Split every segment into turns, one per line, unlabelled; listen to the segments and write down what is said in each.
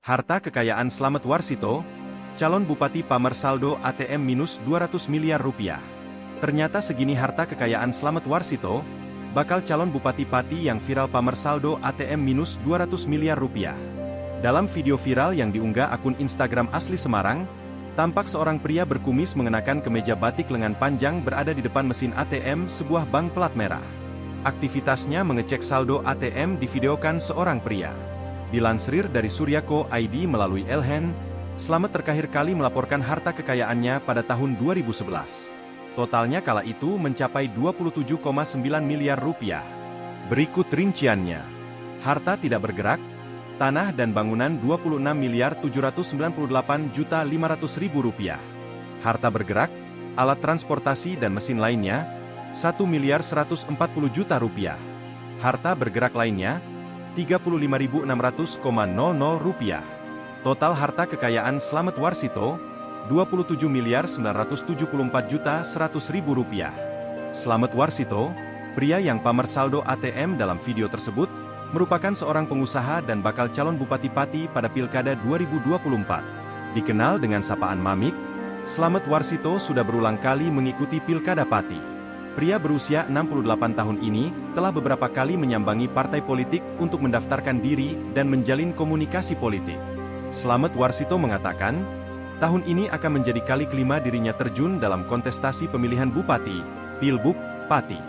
Harta kekayaan Slamet Warsito, calon Bupati pamer saldo ATM minus 200 miliar rupiah. Ternyata segini harta kekayaan Slamet Warsito, bakal calon Bupati Pati yang viral pamer saldo ATM minus 200 miliar rupiah. Dalam video viral yang diunggah akun Instagram Asli Semarang, tampak seorang pria berkumis mengenakan kemeja batik lengan panjang berada di depan mesin ATM sebuah bank plat merah. Aktivitasnya mengecek saldo ATM divideokan seorang pria. Dilansir dari Suryako ID melalui Elhen, Slamet terakhir kali melaporkan harta kekayaannya pada tahun 2011. Totalnya kala itu mencapai 27,9 miliar rupiah. Berikut rinciannya. Harta tidak bergerak, tanah dan bangunan 26 miliar 798 juta 500 ribu rupiah. Harta bergerak, alat transportasi dan mesin lainnya, 1 miliar 140 juta rupiah. Harta bergerak lainnya, 35.600,00 rupiah. Total harta kekayaan Slamet Warsito, 27 miliar 974 juta 100 ribu rupiah. Slamet Warsito, pria yang pamer saldo ATM dalam video tersebut, merupakan seorang pengusaha dan bakal calon Bupati Pati pada Pilkada 2024. Dikenal dengan sapaan Mamik, Slamet Warsito sudah berulang kali mengikuti Pilkada Pati. Pria berusia 68 tahun ini telah beberapa kali menyambangi partai politik untuk mendaftarkan diri dan menjalin komunikasi politik. Slamet Warsito mengatakan, tahun ini akan menjadi kali kelima dirinya terjun dalam kontestasi pemilihan Bupati, Pilbub, Pati.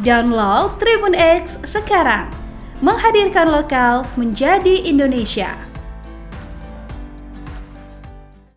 Download Tribun X sekarang, menghadirkan lokal menjadi Indonesia.